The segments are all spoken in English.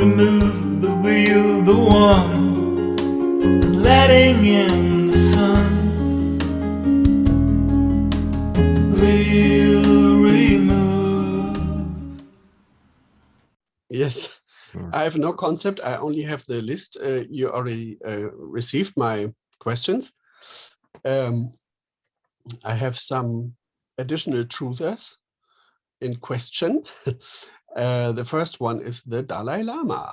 remove the wheel, the one, and letting in the sun. We'll remove. Yes, I have no concept. I only have the list. You already received my questions. I have some additional truthers in question. The first one is the Dalai Lama.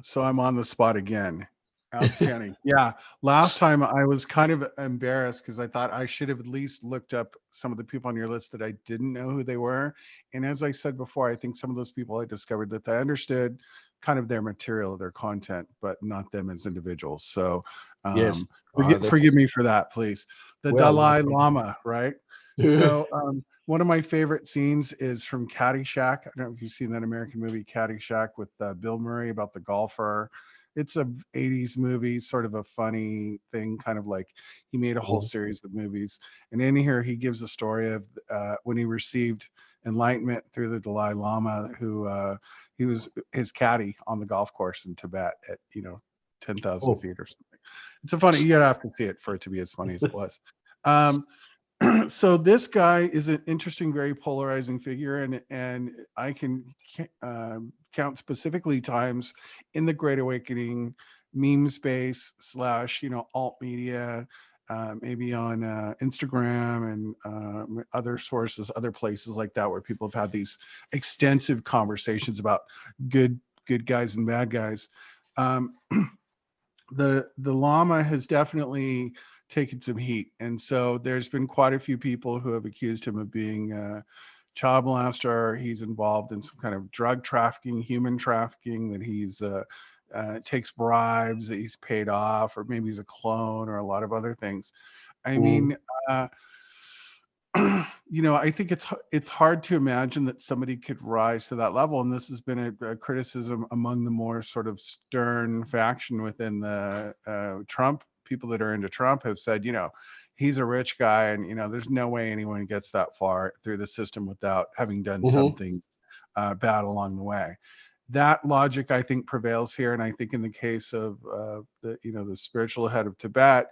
So I'm on the spot again. Outstanding. Yeah. Last time I was kind of embarrassed because I thought I should have at least looked up some of the people on your list that I didn't know who they were. And as I said before, I think some of those people I discovered that I understood kind of their material, their content, but not them as individuals. So Yes. forgive me for that, please. The Well, Dalai Lama, right? So one of my favorite scenes is from Caddyshack. I don't know if you've seen that American movie Caddyshack with Bill Murray about the golfer. It's a 80s movie, sort of a funny thing, kind of like he made a whole series of movies. And in here, he gives a story of when he received enlightenment through the Dalai Lama, who he was his caddy on the golf course in Tibet at 10,000 feet or something. It's a funny. You gotta have to see it for it to be as funny as it was. So this guy is an interesting, very polarizing figure, and I can count specifically times in the Great Awakening meme space / alt media, maybe on Instagram and other sources, other places like that, where people have had these extensive conversations about good guys and bad guys. The Lama has definitely taken some heat, and so there's been quite a few people who have accused him of being a child molester. He's involved in some kind of drug trafficking, human trafficking, that he's takes bribes, that he's paid off, or maybe he's a clone, or a lot of other things. I mean, I think it's hard to imagine that somebody could rise to that level, and this has been a criticism among the more sort of stern faction within the Trump people that are into Trump have said, he's a rich guy, and there's no way anyone gets that far through the system without having done something bad along the way. That logic, I think, prevails here, and I think in the case of the spiritual head of Tibet,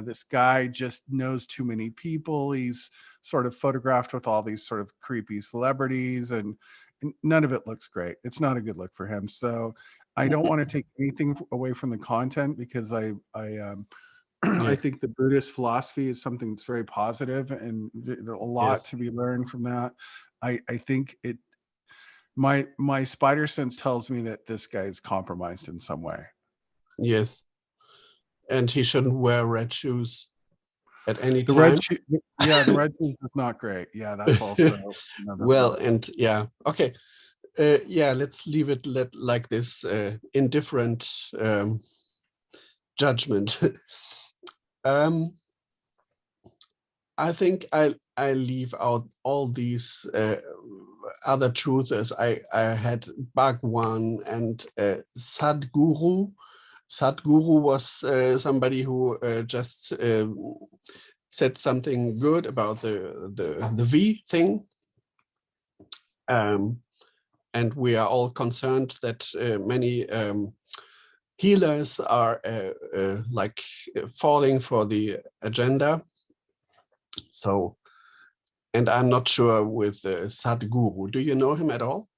this guy just knows too many people. He's sort of photographed with all these sort of creepy celebrities, and none of it looks great. It's not a good look for him. So I don't want to take anything away from the content, because I think the Buddhist philosophy is something that's very positive, and there's a lot to be learned from that. I think my spider sense tells me that this guy is compromised in some way. Yes. And he shouldn't wear red shoes at any time. The red shoes is not great. Yeah, that's also well, and okay. Let's leave it like this, indifferent judgment. I think I leave out all these other truths. I had Bhagwan and Sadhguru. Sadhguru was somebody who just said something good about the V thing. And we are all concerned that many healers are like falling for the agenda. So, and I'm not sure with Sadhguru. Do you know him at all?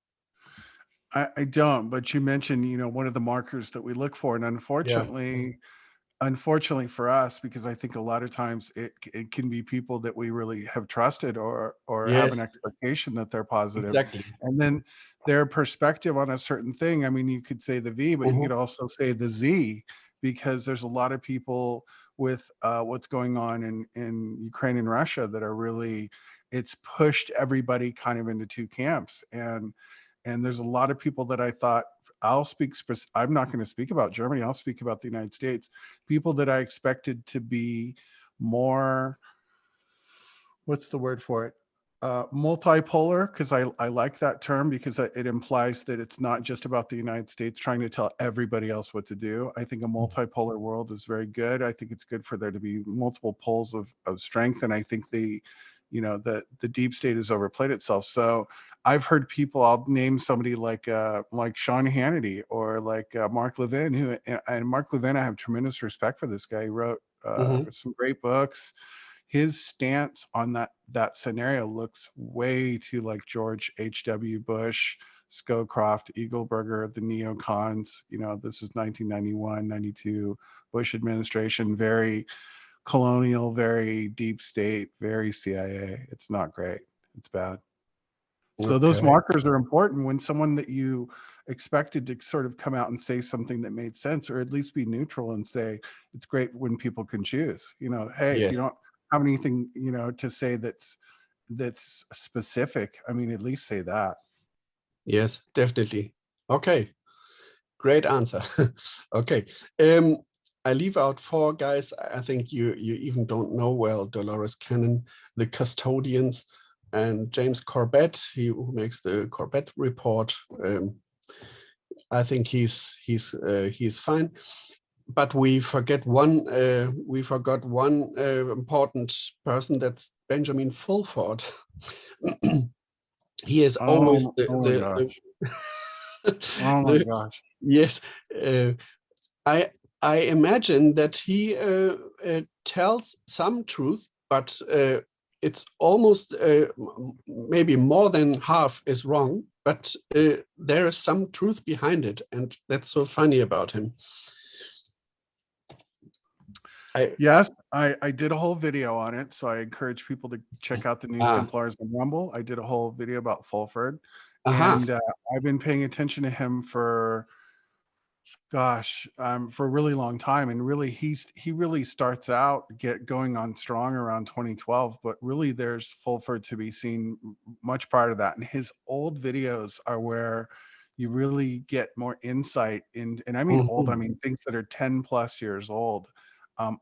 I don't, but you mentioned, one of the markers that we look for, and unfortunately for us, because I think a lot of times it can be people that we really have trusted or have an expectation that they're positive. Exactly. And then their perspective on a certain thing, I mean, you could say the V, but you could also say the Z, because there's a lot of people with what's going on in Ukraine and Russia that are really, it's pushed everybody kind of into two camps. And there's a lot of people that I thought, I'm not going to speak about Germany, I'll speak about the United States. People that I expected to be more, what's the word for it? Multipolar, because I like that term, because it implies that it's not just about the United States trying to tell everybody else what to do. I think a multipolar world is very good. I think it's good for there to be multiple poles of strength. And I think the deep state has overplayed itself. So I've heard people. I'll name somebody like Sean Hannity or like Mark Levin, and Mark Levin. I have tremendous respect for this guy. He wrote Hmm. some great books. His stance on that scenario looks way too like George H.W. Bush, Scowcroft, Eagleburger, the neocons. This is 1991, 92 Bush administration, very colonial, very deep state, very CIA. It's not great. It's bad. So those Okay. markers are important when someone that you expected to sort of come out and say something that made sense, or at least be neutral and say, it's great when people can choose. Hey, if Yeah. you don't have anything, to say that's specific, I mean, at least say that. Yes, definitely. Okay. Great answer. Okay. I leave out four guys. I think you even don't know well: Dolores Cannon, the Custodians, and James Corbett, who makes the Corbett report. I think he's fine. But we forget one. We forgot one important person. That's Benjamin Fulford. He is always Oh my gosh. Oh my the gosh. yes. I I imagine that he tells some truth, but it's almost maybe more than half is wrong. But there is some truth behind it, and that's so funny about him. Yes, I did a whole video on it, so I encourage people to check out the new Ah, Templars on Rumble. I did a whole video about Fulford, aha. and I've been paying attention to him for for a really long time. And really, he really starts out get going on strong around 2012, but really there's Fulford to be seen much prior to that. And his old videos are where you really get more insight in, and I mean old, I Mhm. mean things that are 10 plus years old.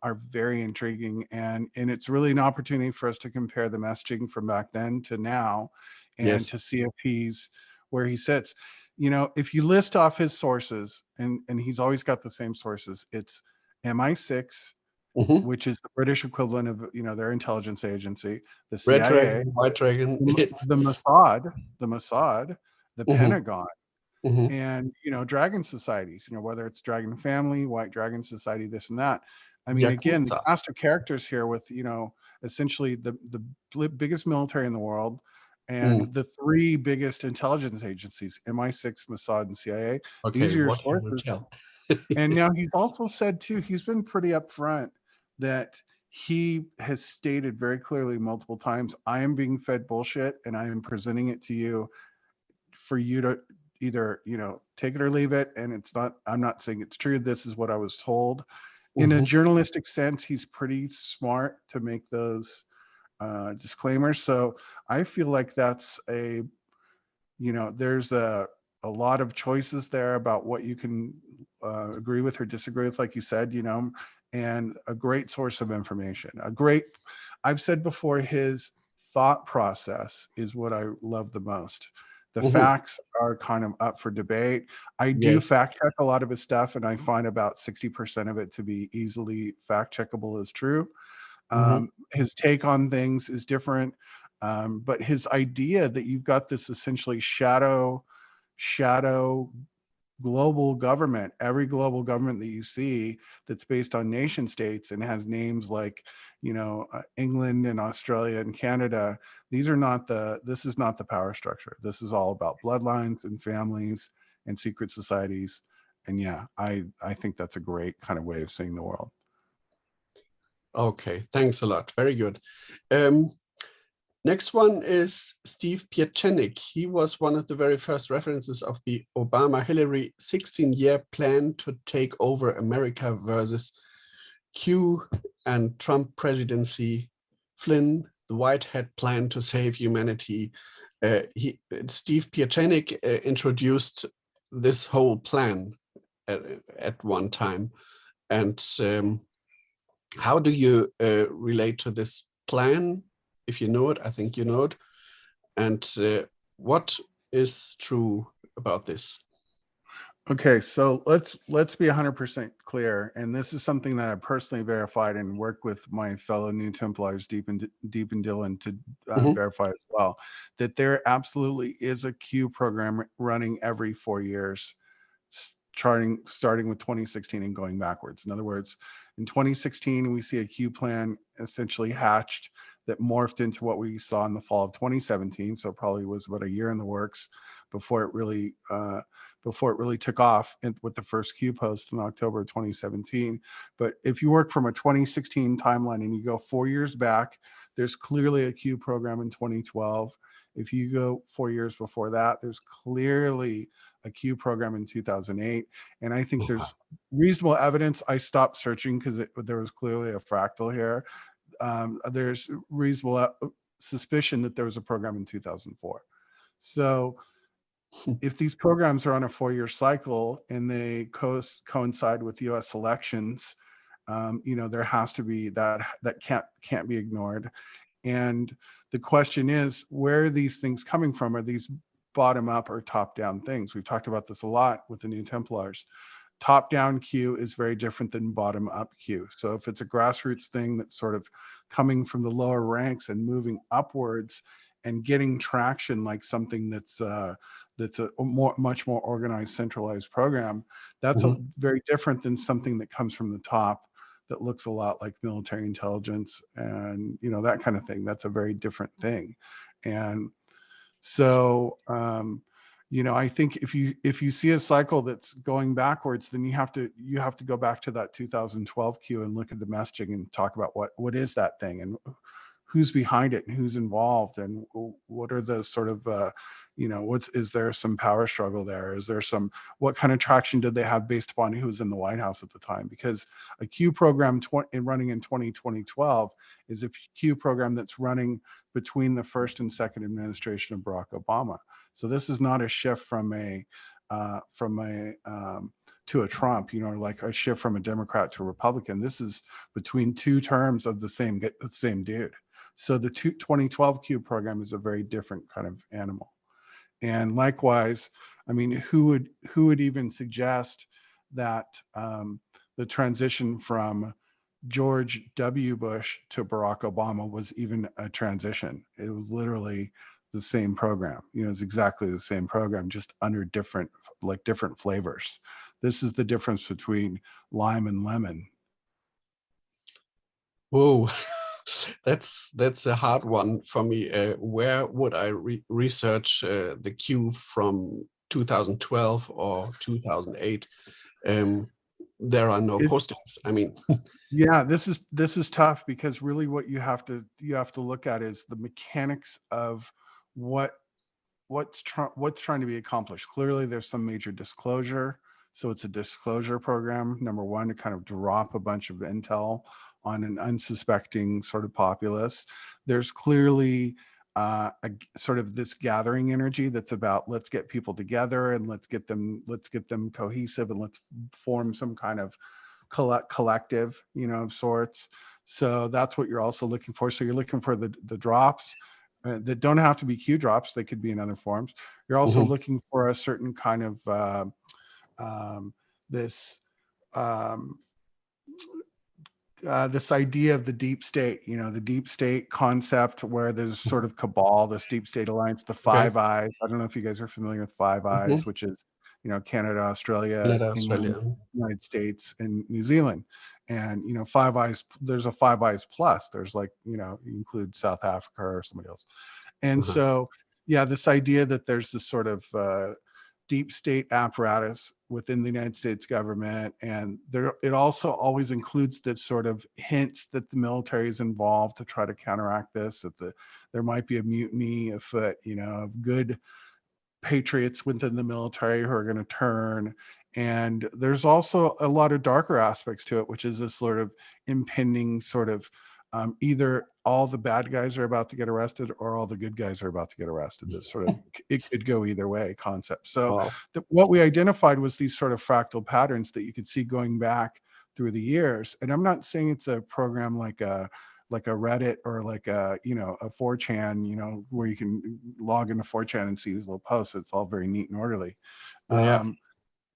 Are very intriguing, and it's really an opportunity for us to compare the messaging from back then to now, and Yes. to see if he's where he sits. If you list off his sources, and he's always got the same sources, it's MI6, Mhm. which is the British equivalent of their intelligence agency, the Red CIA, Dragon, White Dragon. the Mossad, the Mhm. Pentagon, Mhm. and dragon societies. Whether it's Dragon Family, White Dragon Society, this and that. I mean, again, the Yakuza. cast of characters here with essentially the biggest military in the world, and Mm. the three biggest intelligence agencies, MI6, Mossad, and CIA. These Okay, are your what you will sources. tell. And Yes. now he's also said too, he's been pretty upfront that he has stated very clearly multiple times, I am being fed bullshit and I am presenting it to you for you to either take it or leave it. And I'm not saying it's true, this is what I was told. In a Mhm. journalistic sense, he's pretty smart to make those disclaimers. So I feel like that's there's a lot of choices there about what you can agree with or disagree with, like you said, and a great source of information. I've said before, his thought process is what I love the most. The Mhm. facts are kind of up for debate. I do Yes. fact check a lot of his stuff, and I find about 60% of it to be easily fact checkable as true. Mhm. His take on things is different, but his idea that you've got this essentially shadow global government, every global government that you see that's based on nation states and has names like England and Australia and Canada. This is not the power structure. This is all about bloodlines and families and secret societies. And yeah, I think that's a great kind of way of seeing the world. Okay, thanks a lot. Very good. Um, Next one is Steve Pieczenik. He was one of the very first references of the Obama-Hillary 16-year plan to take over America versus Q and Trump presidency, Flynn, the White Hat plan to save humanity. Steve Pieczenik introduced this whole plan at one time. And how do you relate to this plan? If you know it, I think you know it. And what is true about this? Okay, so let's be 100% clear, and this is something that I personally verified and worked with my fellow New Templars, Deep and Dylan, to Mhm. verify as well, that there absolutely is a Q program running every 4 years, starting with 2016 and going backwards. In other words, in 2016, we see a Q plan essentially hatched that morphed into what we saw in the fall of 2017. So it probably was about a year in the works before it really took off with the first Q post in October of 2017. But if you work from a 2016 timeline and you go 4 years back, there's clearly a Q program in 2012. If you go 4 years before that, there's clearly a Q program in 2008. And I think there's reasonable evidence. I stopped searching because there was clearly a fractal here. There's reasonable suspicion that there was a program in 2004. So if these programs are on a 4-year cycle and they coincide with US elections, there has to be that can't be ignored. And the question is, where are these things coming from? Are these bottom up or top down things? We've talked about this a lot with the New Templars. Top down Q is very different than bottom up Q. So if it's a grassroots thing that's sort of coming from the lower ranks and moving upwards and getting traction, like something that's a much more organized, centralized program, that's Mhm. very different than something that comes from the top that looks a lot like military intelligence and that kind of thing. That's a very different thing. And so I think if you see a cycle that's going backwards, then you have to go back to that 2012 Q and look at the messaging and talk about what is that thing and who's behind it and who's involved and what are the sort of is there some power struggle there? Is there what kind of traction did they have based upon who was in the White House at the time? Because a Q program running in 2012 is a Q program that's running between the first and second administration of Barack Obama. So this is not a shift from a to a Trump, like a shift from a Democrat to a Republican. This is between two terms of the same dude. So the 2012 Q program is a very different kind of animal. And likewise, I mean, who would even suggest that the transition from George W. Bush to Barack Obama was even a transition? It was literally the same program. It's exactly the same program, just under different flavors. This is the difference between lime and lemon. Whoa, that's a hard one for me. Where would I research the Q from 2012 or 2008? There are no postings. I mean, yeah, this is tough because really what you have to look at is the mechanics of what's trying to be accomplished. Clearly, there's some major disclosure. So it's a disclosure program, number one, to kind of drop a bunch of intel on an unsuspecting sort of populace. There's clearly a sort of this gathering energy that's about let's get people together and let's get them cohesive and let's form some kind of collective, of sorts. So that's what you're also looking for. So you're looking for the drops that don't have to be Q drops. They could be in other forms. You're also mhm. looking for a certain kind of this this idea of the deep state, the deep state concept where there's sort of cabal, this deep state alliance, the Okay. Five Eyes. I don't know if you guys are familiar with Five Mhm. Eyes, which is, Canada, Australia, Canada, England, Australia. United States, and New Zealand. And, Five Eyes, there's a Five Eyes Plus. There's like, you include South Africa or somebody else. And Uh-huh. so, yeah, this idea that there's this sort of deep state apparatus within the United States government, and it also always includes this sort of hints that the military is involved to try to counteract this, that there might be a mutiny afoot, of good patriots within the military who are going to turn. And there's also a lot of darker aspects to it, which is this sort of impending sort of either all the bad guys are about to get arrested or all the good guys are about to get arrested. This sort of, it could go either way concept. So Wow. what we identified was these sort of fractal patterns that you could see going back through the years. And I'm not saying it's a program like a Reddit or like a 4chan, where you can log into 4chan and see these little posts. It's all very neat and orderly. Yeah. Um,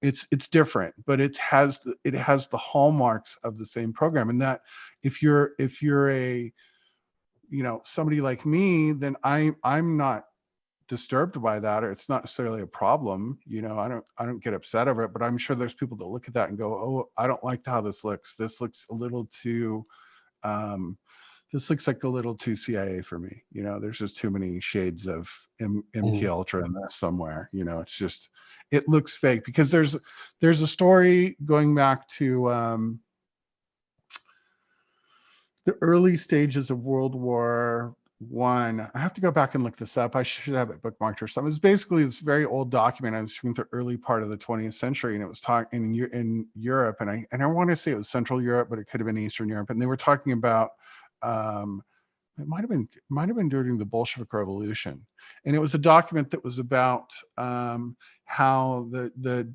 it's different, but it has the hallmarks of the same program. And that if you're a, somebody like me, then I'm not disturbed by that, or it's not necessarily a problem. I don't get upset over it, but I'm sure there's people that look at that and go, oh, I don't like how this looks. This looks a little too um this looks like a little too CIA for me. There's just too many shades of MK Mhm. Ultra in this somewhere. It's just, it looks fake, because there's a story going back to the early stages of World War One. I have to go back and look this up. I should have it bookmarked or something. It's basically this very old document. I was reading the early part of the 20th century, and it was talking in Europe, and I want to say it was Central Europe, but it could have been Eastern Europe, and they were talking about um, it might have been during the Bolshevik Revolution, and it was a document that was about how the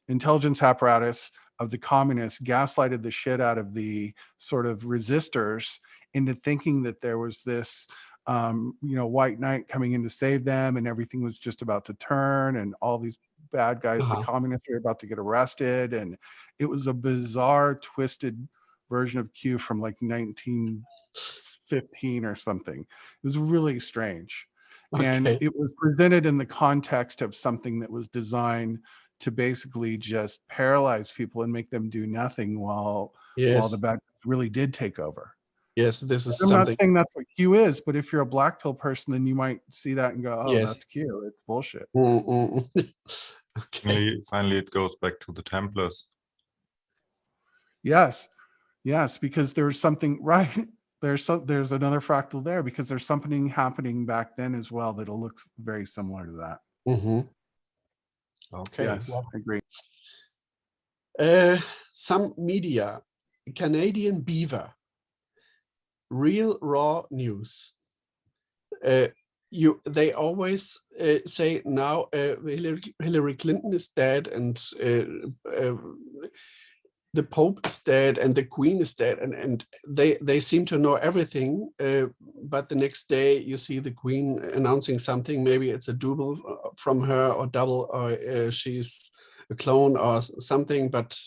intelligence apparatus of the communists gaslighted the shit out of the sort of resistors into thinking that there was this white knight coming in to save them, and everything was just about to turn, and all these bad guys, the Uh-huh. communists, were about to get arrested. And it was a bizarre, twisted version of Q from like 1915 or something. It was really strange. And Okay. it was presented in the context of something that was designed to basically just paralyze people and make them do nothing while the Yes. bad guys really did take over. Yes. This is I'm not something. saying that's what Q is, but if you're a black pill person, then you might see that and go, oh, Yes. that's Q. It's bullshit. Okay. Finally, it goes back to the Templars. Yes. Yes, because there's something right. There's another fractal there, because there's something happening back then as well that looks very similar to that. Hmm. Okay. Yes, I agree. Some media, Canadian Beaver, real raw news. They always say now Hillary Clinton is dead, and the Pope is dead, and the Queen is dead, and they seem to know everything. But the next day you see the Queen announcing something. Maybe it's a double from her, or double, or she's a clone or something. But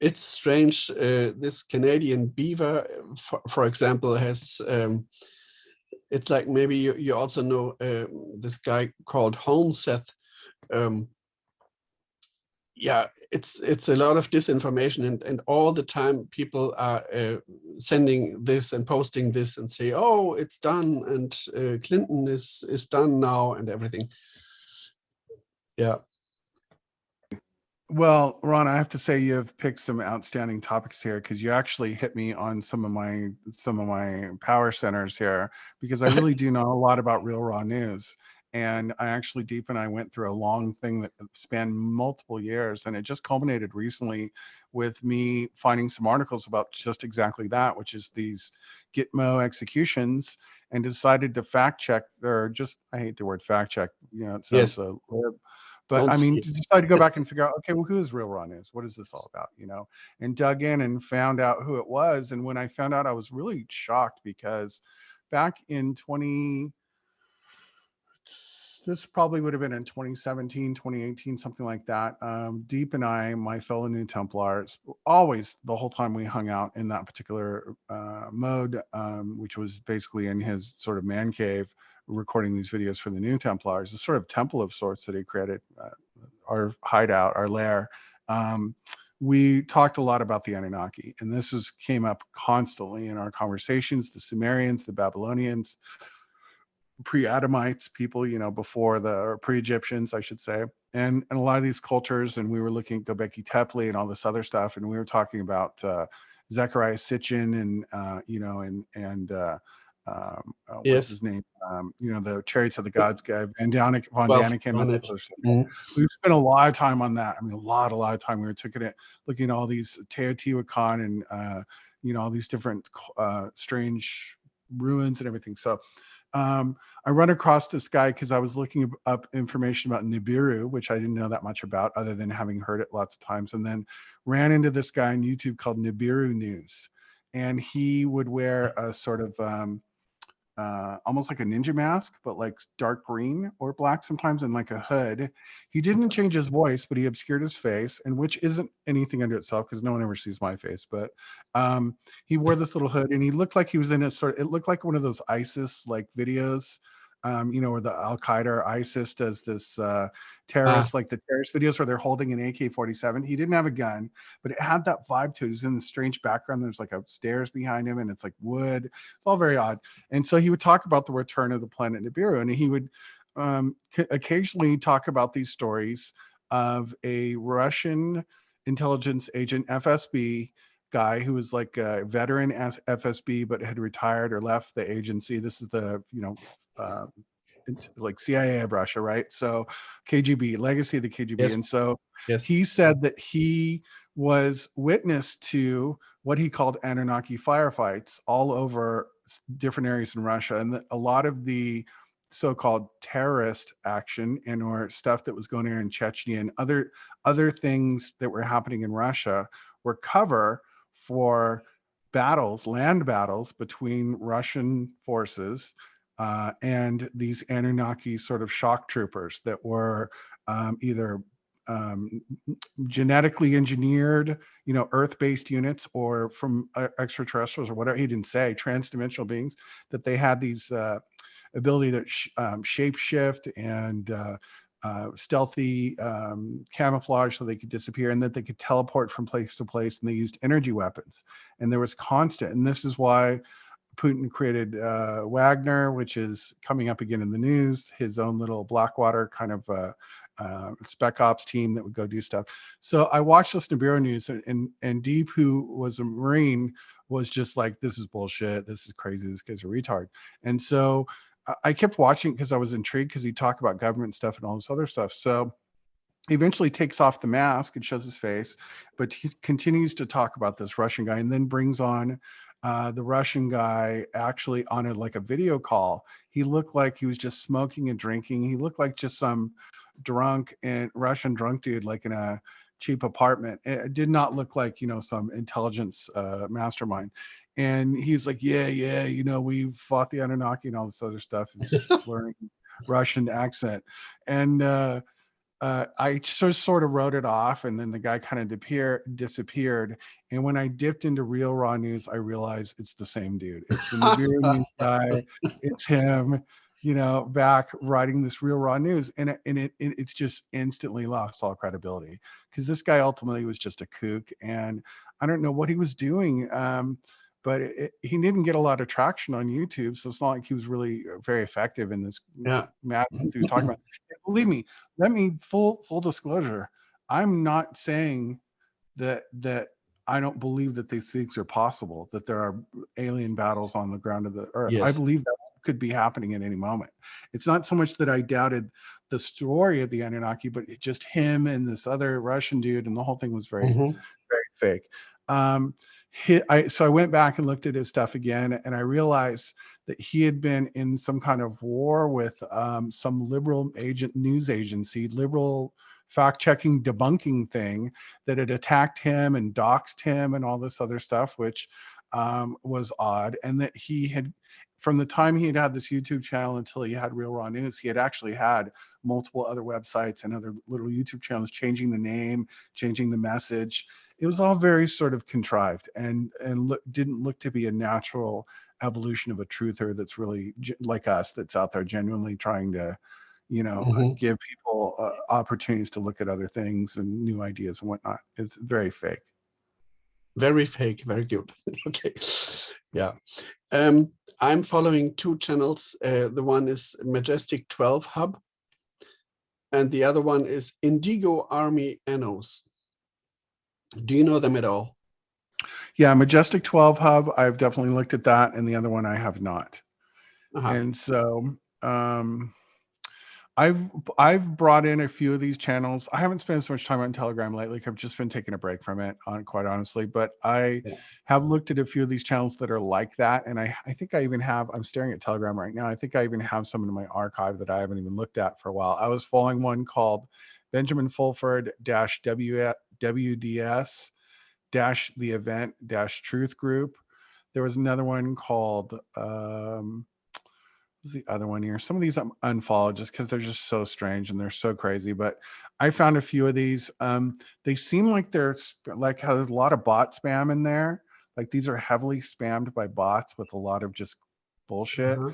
it's strange. This Canadian Beaver, for example, has. It's like, maybe you also know this guy called Holmseth. Um, yeah, it's a lot of disinformation, and all the time people are sending this and posting this and say, oh, it's done, and Clinton is done now, and everything. Yeah. Well, Ron, I have to say you have picked some outstanding topics here, because you actually hit me on some of my power centers here, because I really do know a lot about real raw news. And Deep and I went through a long thing that spanned multiple years, and it just culminated recently with me finding some articles about just exactly that, which is these Gitmo executions, and decided to fact check, or just, I hate the word fact check, it sounds Yes. so but Don't I mean, see to decide to go back and figure out, okay, well, who is Real Raw News? What is this all about? And dug in and found out who it was. And when I found out, I was really shocked, because back in this probably would have been in 2017, 2018, something like that. Deep and I, my fellow New Templars, always, the whole time we hung out in that particular mode, which was basically in his sort of man cave, recording these videos for the New Templars, a sort of temple of sorts that he created, our hideout, our lair. We talked a lot about the Anunnaki, and came up constantly in our conversations. The Sumerians, the Babylonians, pre-Adamites, people, before or pre-Egyptians, I should say, and a lot of these cultures. And we were looking at Göbekli Tepe and all this other stuff, and we were talking about Zechariah Sitchin, and what's Yes. his name? The Chariots of the Gods guy, Von Well, Daniken, and on all it. this other stuff. Mhm. We've spent a lot of time on that. I mean, a lot of time. We were looking at all these Teotihuacan, and all these different strange ruins and everything. So I run across this guy because I was looking up information about Nibiru, which I didn't know that much about, other than having heard it lots of times, and then ran into this guy on YouTube called Nibiru News. And he would wear a sort of almost like a ninja mask, but like dark green or black sometimes, and like a hood. He didn't change his voice, but he obscured his face, and which isn't anything unto itself because no one ever sees my face. But he wore this little hood, and he looked like he was in a sort. It looked like one of those ISIS like videos. Where the Al Qaeda or ISIS does this Ah, terrorist, like the terrorist videos where they're holding an AK-47. He didn't have a gun, but it had that vibe to it. It was in the strange background. There's like a stairs behind him, and it's like wood. It's all very odd. And so he would talk about the return of the planet Nibiru, and he would occasionally talk about these stories of a Russian intelligence agent, FSB guy, who was like a veteran as FSB but had retired or left the agency. This is the uh, like CIA of Russia, right? So KGB, legacy of the KGB. yes, And so yes. he said that he was witness to what he called Anunnaki firefights all over different areas in Russia, and that a lot of the so-called terrorist action and or stuff that was going on in Chechnya and other things that were happening in Russia were cover for battles, land battles between Russian forces and these Anunnaki sort of shock troopers that were either um, genetically engineered, Earth-based units, or from extraterrestrials or whatever. He didn't say transdimensional beings, that they had these ability to shape shift and stealthy camouflage so they could disappear, and that they could teleport from place to place, and they used energy weapons. And there was constant, and this is why Putin created Wagner, which is coming up again in the news, his own little Blackwater kind of spec ops team that would go do stuff. So I watched this Nibiru news, and Deep, who was a Marine, was just like, this is bullshit. This is crazy. This guy's a retard. And so I kept watching because I was intrigued because he talked about government stuff and all this other stuff. So he eventually takes off the mask and shows his face, but he continues to talk about this Russian guy, and then brings on the Russian guy actually on like a video call. He looked like he was just smoking and drinking. He looked like just some drunk and Russian drunk dude, like in a cheap apartment. It did not look like, some intelligence mastermind. And he's like, yeah, we fought the Anunnaki and all this other stuff, is slurring Russian accent. And I just sort of wrote it off, and then the guy kind of disappeared. And when I dipped into Real Raw News, I realized it's the same dude. It's the Nibiru News guy. It's him, back writing this Real Raw News, and it's just instantly lost all credibility, because this guy ultimately was just a kook, and I don't know what he was doing. But he didn't get a lot of traction on YouTube, so it's not like he was really very effective in this Yeah. math he was talking about. Believe me, let me full disclosure. I'm not saying that I don't believe that these things are possible, that there are alien battles on the ground of the earth. I Yes. believe that could be happening at any moment. It's not so much that I doubted the story of the Anunnaki, but just him and this other Russian dude, and the whole thing was very, Mhm. very fake. So I went back and looked at his stuff again, and I realized that he had been in some kind of war with some liberal news agency, liberal fact-checking, debunking thing, that had attacked him and doxed him and all this other stuff, which was odd. And that he had, from the time he had had this YouTube channel until he had Real Raw News, he had actually had multiple other websites and other little YouTube channels, changing the name, changing the message. It was all very sort of contrived, and didn't look to be a natural evolution of a truther that's really like us, that's out there genuinely trying to Mhm. give people opportunities to look at other things and new ideas and whatnot. It's very fake. Very fake, very good. Okay. Yeah. I'm following two channels. The one is Majestic 12 Hub, and the other one is Indigo Army Annos. Do you know them at all? Yeah, Majestic 12 Hub, I've definitely looked at that, and the other one I have not. Uh-huh. And so I've brought in a few of these channels. I haven't spent so much time on Telegram lately. I've just been taking a break from it, quite honestly. But I Yeah. have looked at a few of these channels that are like that, and I think I even have. I'm staring at Telegram right now. I think I even have some in my archive that I haven't even looked at for a while. I was following one called Benjamin Fulford WDS the event Truth Group. There was another one called what's the other one here? Some of these I'm unfollowed just because they're just so strange and they're so crazy. But I found a few of these. They seem like they're like has a lot of bot spam in there. Like these are heavily spammed by bots with a lot of just bullshit. Uh-huh.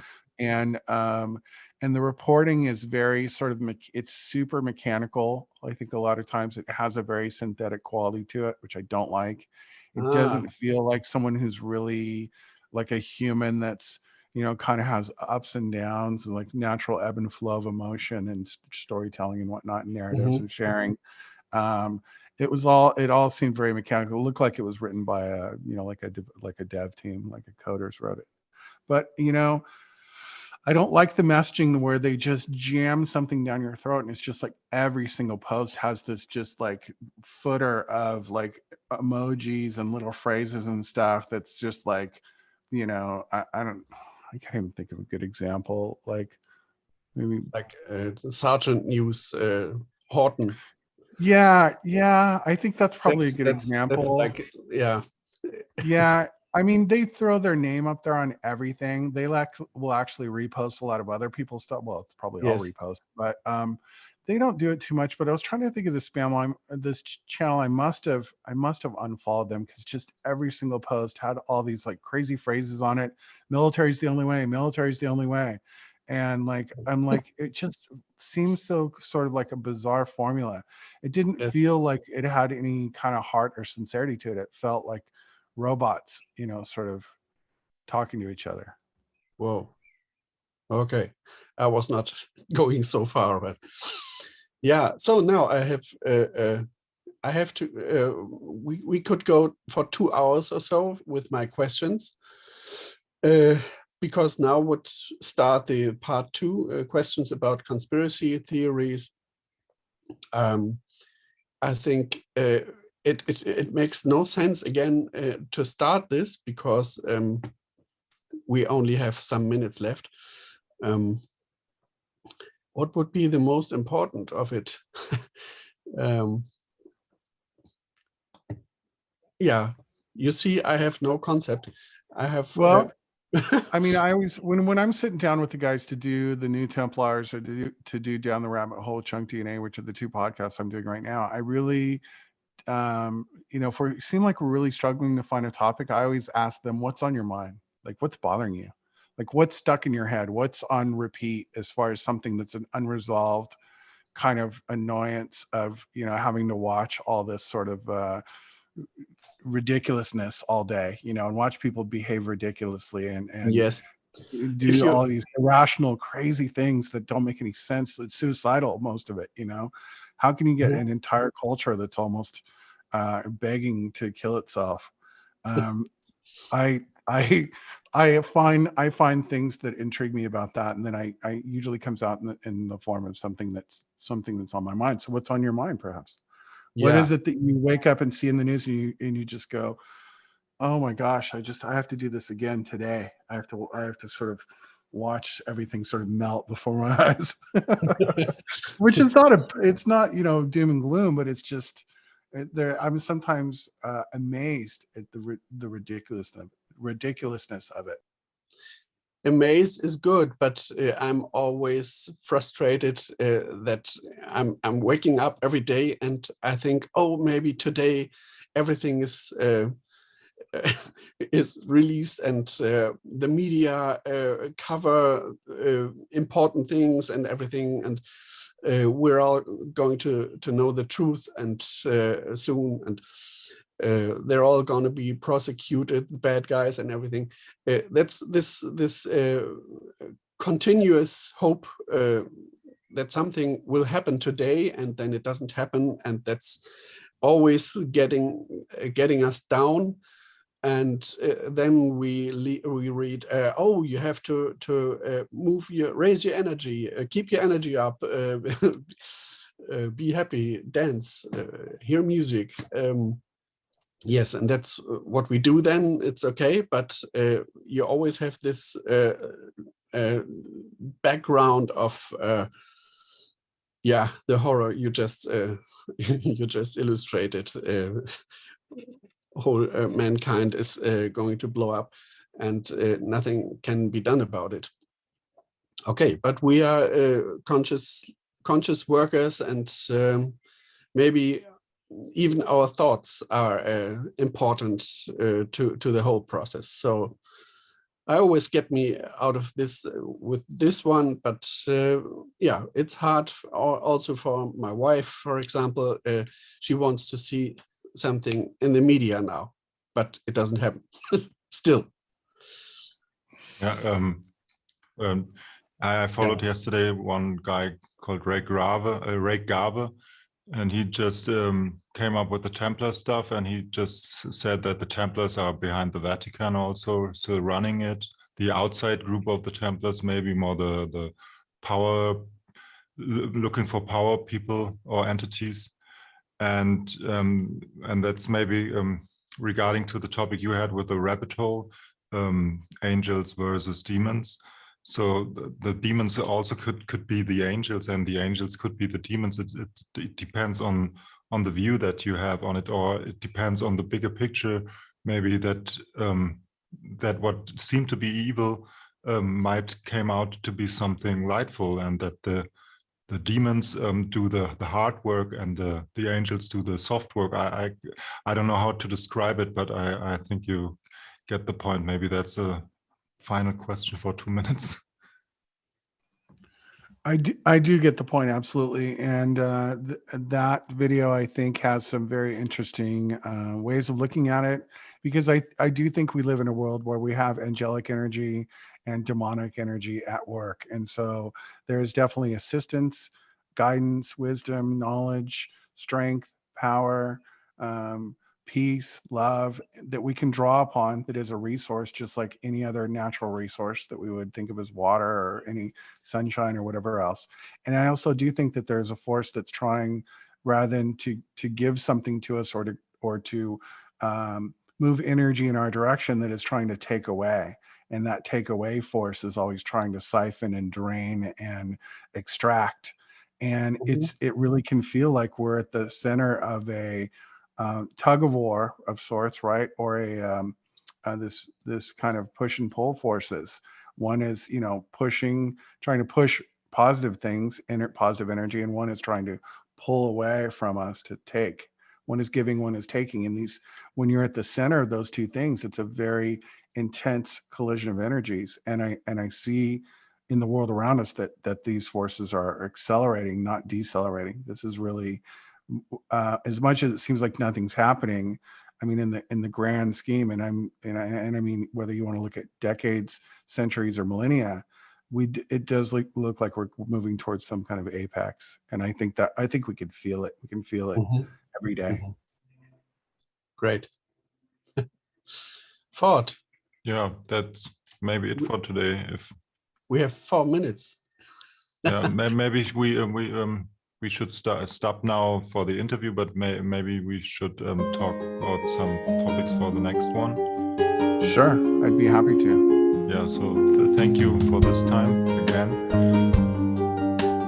And the reporting is very sort of it's super mechanical. I think a lot of times it has a very synthetic quality to it, which I don't like. It Ah, doesn't feel like someone who's really like a human that's, you know, kind of has ups and downs and like natural ebb and flow of emotion and storytelling and whatnot, and narratives mhm. and sharing. um it all seemed very mechanical. It looked like it was written by a, you know, like a dev team, like a coders wrote it. But you know, I don't like the messaging where they just jam something down your throat and it's just like every single post has this just like footer of like emojis and little phrases and stuff that's just like, you know, I can't even think of a good example. Like maybe, Like Sergeant News, Horton. yeah, I think that's probably a good That's example. like, yeah. Yeah, I mean, they throw their name up there on everything. They will actually repost a lot of other people's stuff. Well, it's probably all Yes. repost, but they don't do it too much. But I was trying to think of the spam line, this channel. I must have unfollowed them because just every single post had all these like crazy phrases on it. Military's the only way. Military's the only way. And like I'm like, it just seems so sort of like a bizarre formula. It didn't Yes. feel like it had any kind of heart or sincerity to it. It felt like robots, you know, sort of talking to each other. Whoa. Okay. I was not going so far, but yeah. So now I have to. We could go for 2 hours or so with my questions, because now would start the part two, questions about conspiracy theories. Um, I think it makes no sense again to start this because we only have some minutes left. Um, what would be the most important of it? um, yeah, you see, I have no concept. I have. Well, I mean, I always when I'm sitting down with the guys to do the new Templars or to do Down the Rabbit Hole, Chunk DNA, which are the two podcasts I'm doing right now, I really, you know, if we seem like we're really struggling to find a topic, I always ask them, what's on your mind? Like, what's bothering you? Like, what's stuck in your head? What's on repeat as far as something that's an unresolved kind of annoyance of, you know, having to watch all this sort of ridiculousness all day, you know, and watch people behave ridiculously and Yes. If do you. all these irrational, crazy things that don't make any sense. It's suicidal, most of it, you know. How can you get Mhm. an entire culture that's almost begging to kill itself? Um, I I I find things that intrigue me about that, and then I usually comes out in the form of something that's on my mind. So what's on your mind, perhaps? What Yeah. is it that you wake up and see in the news and you just go, oh my gosh, I have to do this again today. I have to sort of watch everything sort of melt before my eyes. Which is not it's not, you know, doom and gloom, but it's just there. I'm sometimes amazed at the ridiculousness of it. Amazed is good, but I'm always frustrated that I'm waking up every day and I think, oh, maybe today everything is is released and the media cover important things and everything, and we're all going to know the truth and soon, and they're all going to be prosecuted, bad guys and everything. That's this continuous hope that something will happen today and then it doesn't happen, and that's always getting us down. And then we read, oh, you have to raise your energy, keep your energy up, be happy, dance, hear music. Yes, and that's what we do. Then it's okay, but you always have this background of yeah, the horror you just you just illustrated. Whole mankind is going to blow up, and nothing can be done about it. Okay, but we are conscious workers, and maybe even our thoughts are important to the whole process. So I always get me out of this with this one, but yeah, it's hard also for my wife, for example. She wants to see something in the media now, but it doesn't happen still. Yeah, I followed yesterday one guy called Ray Garver, and he just came up with the Templar stuff, and he just said that the Templars are behind the Vatican also, still running it. The outside group of the Templars, maybe more the power, looking for power people or entities, and that's maybe regarding to the topic you had with the rabbit hole, angels versus demons. So the demons also could be the angels, and the angels could be the demons. It depends on the view that you have on it, or it depends on the bigger picture. Maybe that that what seemed to be evil might came out to be something lightful, and that the demons do the hard work, and the angels do the soft work. I don't know how to describe it, but I think you get the point. Maybe that's a final question for 2 minutes. I do get the point, absolutely. And that video, I think, has some very interesting ways of looking at it, because I do think we live in a world where we have angelic energy and demonic energy at work. And so there's definitely assistance, guidance, wisdom, knowledge, strength, power, peace, love that we can draw upon, that is a resource just like any other natural resource that we would think of as water or any sunshine or whatever else. And I also do think that there's a force that's trying, rather than to give something to us or to move energy in our direction, that is trying to take away. And that take away force is always trying to siphon and drain and extract. And it really can feel like we're at the center of a tug of war of sorts, right? Or this kind of push and pull forces. One is, trying to push positive things, positive energy, and one is trying to pull away from us to take. One is giving, one is taking. And when you're at the center of those two things, it's a very intense collision of energies. And I see in the world around us that these forces are accelerating, not decelerating. This is really, as much as it seems like nothing's happening, I mean, in the grand scheme, and I mean, whether you want to look at decades, centuries, or millennia, it does look like we're moving towards some kind of apex. And I think we can feel it. We can feel it every day. Great. Ford. Yeah, that's maybe it for today. If we have 4 minutes. Yeah, maybe we should stop now for the interview, but maybe we should talk about some topics for the next one. Sure, I'd be happy to. Yeah, so thank you for this time again,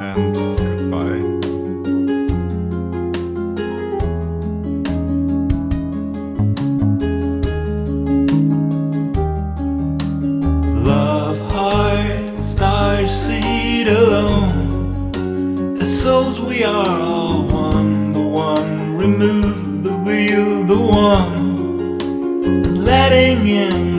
and goodbye. Love, heart, stars, seed alone. As souls we are all one. The one remove the wheel, the one, and letting in